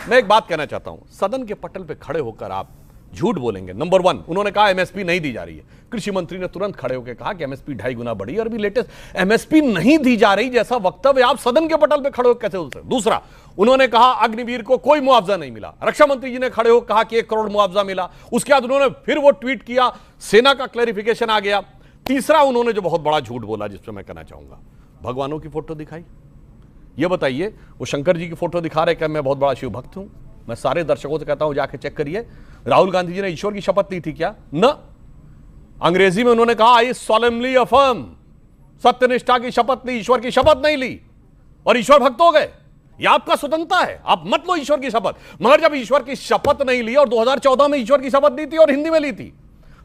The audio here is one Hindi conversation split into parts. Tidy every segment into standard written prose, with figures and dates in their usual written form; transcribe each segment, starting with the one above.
मैं एक बात कहना चाहता हूं, सदन के पटल पे खड़े होकर आप झूठ बोलेंगे। नंबर 1, उन्होंने कहा एमएसपी नहीं दी जा रही है। कृषि मंत्री ने तुरंत खड़े होकर कहा कि एमएसपी 2.5 गुना बढ़ी, और अभी लेटेस्ट एमएसपी नहीं दी जा रही जैसा वक्तव्य आप सदन के पटल पे खड़े होकर कैसे बोल सकते? दूसरा, उन्होंने कहा अग्निवीर को कोई मुआवजा नहीं मिला। रक्षा मंत्री जी ने खड़े होकर कहा कि 1 करोड़ मुआवजा मिला। उसके बाद उन्होंने फिर वो ट्वीट किया, सेना का क्लैरिफिकेशन आ गया। तीसरा, उन्होंने जो बहुत बड़ा झूठ बोला, जिस पर मैं कहना चाहूंगा, भगवानों की फोटो दिखाई। ये बताइए, वो शंकर जी की फोटो दिखा रहे कि मैं बहुत बड़ा शिव भक्त हूं। मैं सारे दर्शकों से कहता हूं, जाके चेक करिए, राहुल गांधी जी ने ईश्वर की शपथ ली थी क्या? न, अंग्रेजी में उन्होंने कहा आई सॉलेमनली अफर्म, सत्यनिष्ठा की शपथ ली, ईश्वर की शपथ नहीं ली, और ईश्वर भक्त हो गए। यह आपका स्वतंत्रता है, आप मत लो ईश्वर की शपथ। मगर जब ईश्वर की शपथ नहीं ली, और 2014 में ईश्वर की शपथ ली थी और हिंदी में ली थी,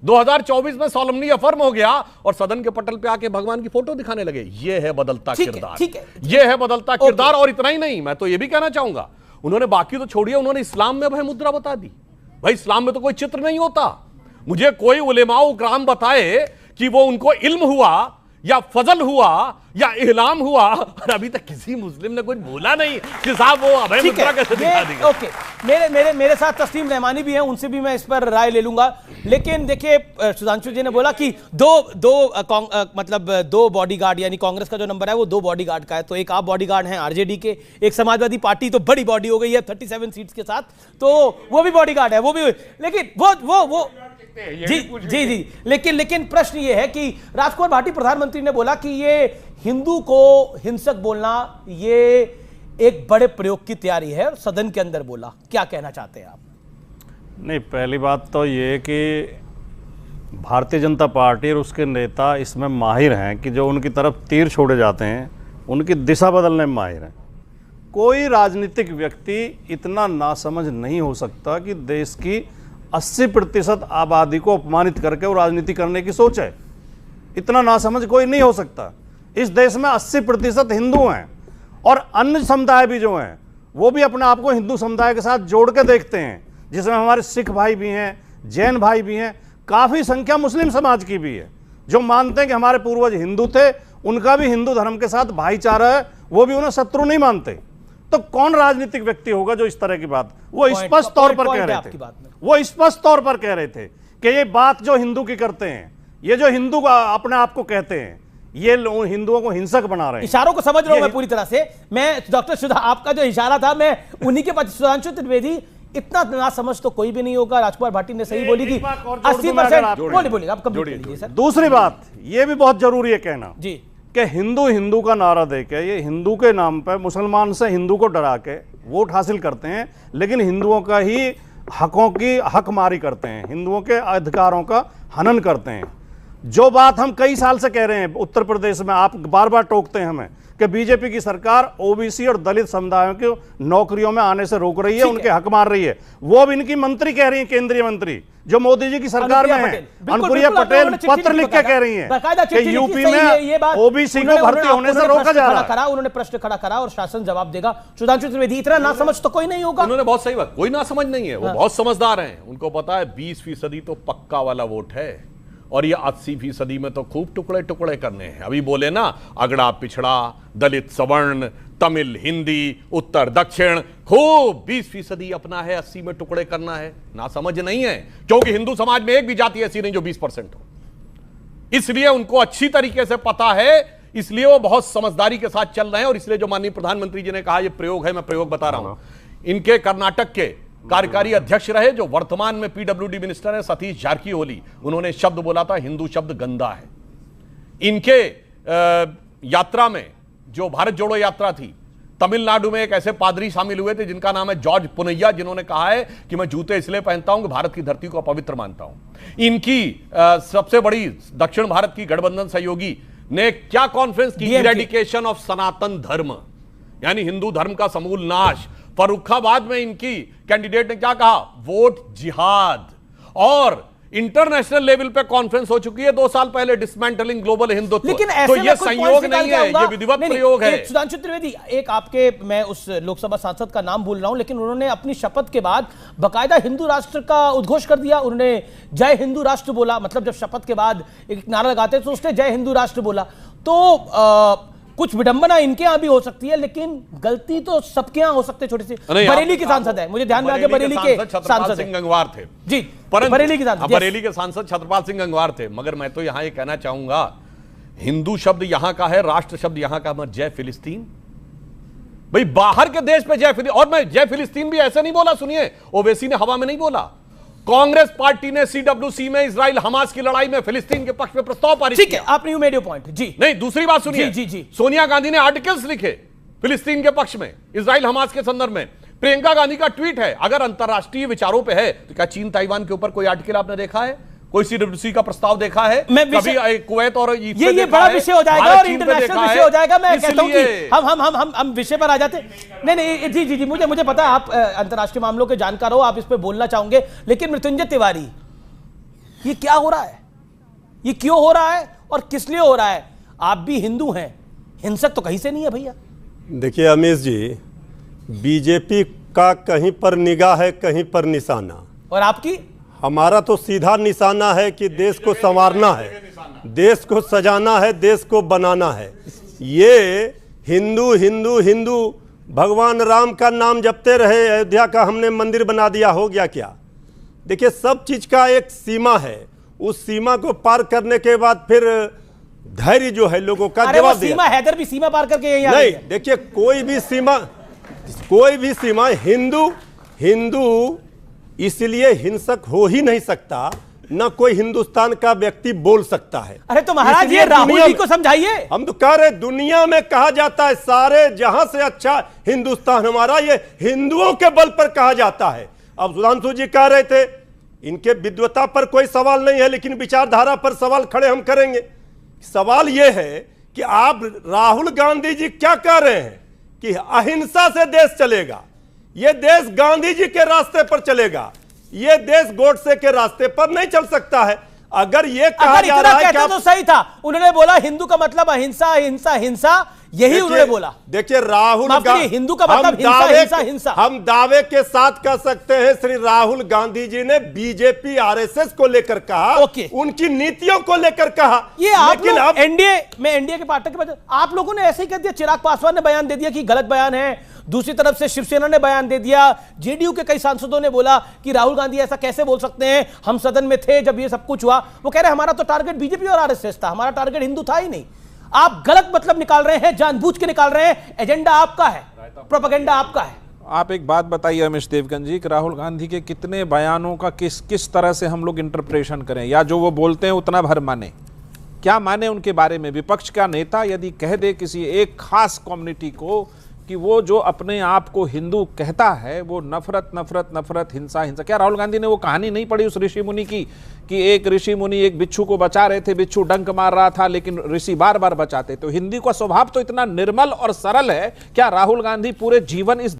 2024 में सॉलेमनली अफर्म हो गया और सदन के पटल पे आके भगवान की फोटो दिखाने लगे। यह है बदलता किरदार, यह है बदलता किरदार। और इतना ही नहीं, मैं तो यह भी कहना चाहूंगा, उन्होंने बाकी तो छोड़िए, उन्होंने इस्लाम में भय मुद्रा बता दी। भाई, इस्लाम में तो कोई चित्र नहीं होता। मुझे कोई उलेमाओ किराम बताए कि वो उनको इल्म हुआ या फजल हुआ या इहलाम हुआ, और अभी तक किसी मुस्लिम ने कुछ बोला नहीं कि साहब वो अभय मुद्रा कैसे दिखा देगा। ओके, मेरे साथ तस्लीम रहमानी भी हैं, उनसे भी मैं इस पर राय ले लूंगा। लेकिन देखिए, सुधांशु जी ने बोला कि दो बॉडीगार्ड, यानी कांग्रेस का जो नंबर है वो 2 बॉडीगार्ड का है। तो एक आप बॉडीगार्ड हैं आरजेडी के, एक समाजवादी पार्टी तो बड़ी बॉडी हो गई है 37 सीट्स के साथ, तो वो भी बॉडीगार्ड है, वो भी। लेकिन वो जी, लेकिन प्रश्न ये है कि राजकुमार भाटी प्रधानमंत्री ने बोला कि ये हिंदू को हिंसक बोलना ये एक बड़े प्रयोग की तैयारी है, सदन के अंदर बोला। क्या कहना चाहते हैं आप? नहीं, पहली बात तो ये कि भारतीय जनता पार्टी और उसके नेता इसमें माहिर हैं कि जो उनकी तरफ तीर छोड़े जाते हैं उनकी दिशा बदलने में माहिर हैं। कोई राजनीतिक व्यक्ति इतना नासमझ नहीं हो सकता कि देश की 80% आबादी को अपमानित करके वो राजनीति करने की सोच है। इतना नासमझ कोई नहीं हो सकता। इस देश में 80% हिंदू हैं, और अन्य समुदाय भी जो हैं वो भी अपने आप को हिंदू समुदाय के साथ जोड़ के देखते हैं, जिसमें हमारे सिख भाई भी हैं, जैन भाई भी हैं, काफ़ी संख्या मुस्लिम समाज की भी है, जो मानते हैं कि हमारे पूर्वज हिंदू थे, उनका भी हिंदू धर्म के साथ भाईचारा है, वो भी उन्हें शत्रु नहीं मानते। तो कौन राजनीतिक व्यक्ति होगा जो इस तरह की बात, वो स्पष्ट तौर पर कह रहे थे, वो स्पष्ट तौर पर कह रहे थे कि ये बात जो हिंदू की करते हैं, ये जो हिंदू अपने आप को कहते हैं, ये हिंदुओं को हिंसक बना रहे हैं। इशारों को समझ रहा हूं मैं पूरी तरह से। मैं डॉक्टर सुधा, आपका जो इशारा था मैं उन्हीं के पास, सुधांशु त्रिवेदी, इतना ना समझ तो कोई भी नहीं होगा। राजकुमार भाटी ने सही बोली कि 80%। बोलिए, आप कंप्लीट कीजिए सर। दूसरी बात ये भी बहुत जरूरी है कहना जी कि हिंदू का नारा देके ये हिंदू के नाम पर मुसलमान से हिंदू को डरा के वोट हासिल करते हैं, लेकिन हिंदुओं का ही हकों की हकमारी करते हैं, हिंदुओं के अधिकारों का हनन करते हैं। जो बात हम कई साल से कह रहे हैं, उत्तर प्रदेश में आप बार बार टोकते हैं हमें कि बीजेपी की सरकार ओबीसी और दलित समुदायों को नौकरियों में आने से रोक रही है, उनके हक मार रही है। वो अब इनकी मंत्री कह रही है, केंद्रीय मंत्री जो मोदी जी की सरकार में है, अनुप्रिया पटेल पत्र लिख के कह रही हैं कि यूपी में ओबीसी को भर्ती होने से रोका जा रहा है। उन्होंने प्रश्न खड़ा करा और शासन जवाब देगा। सुधांशु त्रिवेदी, इतना ना समझ तो कोई नहीं होगा। उन्होंने बहुत सही बात, कोई ना समझ नहीं है, वो बहुत समझदार हैं। उनको पता है 20% तो पक्का वाला वोट है, और ये 80% में तो खूब टुकड़े टुकड़े करने हैं। अभी बोले ना, अगड़ा पिछड़ा, दलित सवर्ण, तमिल हिंदी, उत्तर दक्षिण, खूब 20% अपना है, 80 में टुकड़े करना है। ना समझ नहीं है, क्योंकि हिंदू समाज में एक भी जाति ऐसी नहीं जो 20% हो। इसलिए उनको अच्छी तरीके से पता है, इसलिए वो बहुत समझदारी के साथ चल रहे हैं। और इसलिए जो माननीय प्रधानमंत्री जी ने कहा ये प्रयोग है, मैं प्रयोग बता रहा हूं। इनके कर्नाटक के कार्यकारी अध्यक्ष रहे, जो वर्तमान में पीडब्ल्यूडी मिनिस्टर है, सतीश जारकीहोली, उन्होंने शब्द बोला था, हिंदू शब्द गंदा है। इनके यात्रा में, जो भारत जोड़ो यात्रा थी, तमिलनाडु में एक ऐसे पादरी शामिल हुए थे जिनका नाम है जॉर्ज पुनैया, जिन्होंने कहा है कि मैं जूते इसलिए पहनता हूं कि भारत की धरती को अपवित्र मानता हूं। इनकी सबसे बड़ी दक्षिण भारत की गठबंधन सहयोगी ने क्या कॉन्फ्रेंस की, इरेडिकेशन ऑफ सनातन धर्म, यानी हिंदू धर्म का समूल नाश। फर्रुखाबाद में इनकी कैंडिडेट ने क्या कहा, वोट जिहाद। और इंटरनेशनल लेवल पे कॉन्फ्रेंस हो चुकी है 2 साल पहले, डिसमेंटलिंग ग्लोबल हिंदुत्व। लेकिन तो ये संयोग नहीं है, ये विधिवत प्रयोग है। सुधांशु त्रिवेदी, एक आपके, मैं उस लोकसभा सांसद का नाम भूल रहा हूं, लेकिन उन्होंने अपनी शपथ के बाद बाकायदा हिंदू राष्ट्र का उद्घोष कर दिया। उन्होंने जय हिंदू राष्ट्र बोला, मतलब जब शपथ के बाद एक नारा लगाते तो उसने जय हिंदू राष्ट्र बोला। तो कुछ विडंबना इनके यहाँ भी हो सकती है, लेकिन गलती तो सबके यहाँ हो सकते हैं। छोटी सी बरेली के सांसद है, मुझे ध्यान में आ गया, बरेली के सांसद सिंह गंगवार थे जी, बरेली के सांसद छत्रपाल सिंह गंगवार थे। मगर मैं तो यहां ये कहना चाहूंगा, हिंदू शब्द यहां का है, राष्ट्र शब्द यहां का मत, जय फिलिस्तीन। भाई बाहर के देश पे जय फिलिस्तीन, और मैं जय फिलिस्तीन भी ऐसे नहीं बोला, सुनिए, ओवैसी ने हवा में नहीं बोला। कांग्रेस पार्टी ने सीडब्ल्यूसी में इजराइल हमास की लड़ाई में फिलिस्तीन के पक्ष में प्रस्ताव पारित किया। ठीक है, आपने यू मेड योर पॉइंट जी। नहीं, दूसरी बात सुनिए, जी, जी। सोनिया गांधी ने आर्टिकल्स लिखे फिलिस्तीन के पक्ष में, इजराइल हमास के संदर्भ में। प्रियंका गांधी का ट्वीट है। अगर अंतरराष्ट्रीय विचारों पे है तो क्या चीन ताइवान के ऊपर कोई आर्टिकल आपने देखा है? कोई सीडब्ल्यूसी का प्रस्ताव देखा है? कभी कुवैत और ये बड़ा विषय हो जाएगा और इंटरनेशनल विषय हो जाएगा। मैं कहता हूं कि हम विषय पर आ जाते। नहीं जी जी जी, मुझे पता है आप अंतरराष्ट्रीय मामलों के जानकार हो, आप इस पे बोलना चाहोगे। लेकिन मृत्युंजय तिवारी, ये क्या हो रहा है? ये क्यों हो रहा है और किस लिए हो रहा है? आप भी हिंदू हैं, हिंसक तो कहीं से नहीं है भैया। देखिए अमीश जी, बीजेपी का कहीं पर निगाह है, कहीं पर निशाना, और आपकी? हमारा तो सीधा निशाना है कि देश को संवारना है, देश को सजाना है, देश को बनाना है। ये हिंदू हिंदू हिंदू भगवान राम का नाम जपते रहे, अयोध्या का हमने मंदिर बना दिया, हो गया क्या? देखिए सब चीज का एक सीमा है, उस सीमा को पार करने के बाद फिर धैर्य जो है लोगों का जवाब दिया। सीमा हैदर भी सीमा पार करके यही नहीं, देखिए कोई भी सीमा हिंदू इसलिए हिंसक हो ही नहीं सकता, न कोई हिंदुस्तान का व्यक्ति बोल सकता है। अरे तो महाराज ये राहुल जी को समझाइए। हम तो कह रहे दुनिया में कहा जाता है सारे जहां से अच्छा हिंदुस्तान हमारा, ये हिंदुओं के बल पर कहा जाता है। अब सुधांशु जी कह रहे थे इनके विद्वता पर कोई सवाल नहीं है, लेकिन विचारधारा पर सवाल खड़े हम करेंगे। सवाल यह है कि आप राहुल गांधी जी क्या कह रहे हैं कि अहिंसा से देश चलेगा, यह देश गांधी जी के रास्ते पर चलेगा, यह देश गोडसे के रास्ते पर नहीं चल सकता है। अगर ये कहा जा रहा है कि तो सही था, उन्होंने बोला हिंदू का मतलब अहिंसा अहिंसा हिंसा, यही उन्होंने बोला। देखिए राहुल हिंदू का मतलब हिंसा हिंसा हिंसा। हम दावे के साथ कह सकते हैं श्री राहुल गांधी जी ने बीजेपी आरएसएस को लेकर कहा, उनकी नीतियों को लेकर कहा। ये आप लोग एनडीए के पार्टी के बाद आप लोगों ने ऐसे ही कह दिया। चिराग पासवान ने बयान दे दिया कि गलत बयान है, दूसरी तरफ से शिवसेना ने बयान दे दिया, जेडीयू के कई सांसदों ने बोला कि राहुल गांधी ऐसा कैसे बोल सकते हैं, हम सदन में थे जब ये सब कुछ हुआ। वो कह रहे हमारा तो टारगेट बीजेपी और आरएसएस था, हमारा टारगेट हिंदू था ही नहीं। आप गलत मतलब निकाल रहे हैं, जानबूझ के निकाल रहे हैं, एजेंडा आपका है, प्रोपेगेंडा आपका है। आप एक बात बताइए अमीश देवगन जी कि राहुल गांधी के कितने बयानों का किस तरह से हम लोग इंटरप्रेशन करें, या जो वो बोलते हैं उतना भर माने? क्या माने उनके बारे में? विपक्ष का नेता यदि कह दे किसी एक खास कम्युनिटी को कि वो जो अपने आप को हिंदू कहता है वो नफरत नफरत नफरत हिंसा हिंसा, क्या राहुल गांधी ने वो कहानी नहीं पढ़ी उस ऋषि मुनि की कि एक ऋषि मुनि एक बिच्छू को बचा रहे थे, बिच्छू डंक मार रहा था लेकिन ऋषि बार बार बचाते? तो हिंदी का स्वभाव तो इतना निर्मल और सरल है, क्या राहुल गांधी पूरे जीवन इस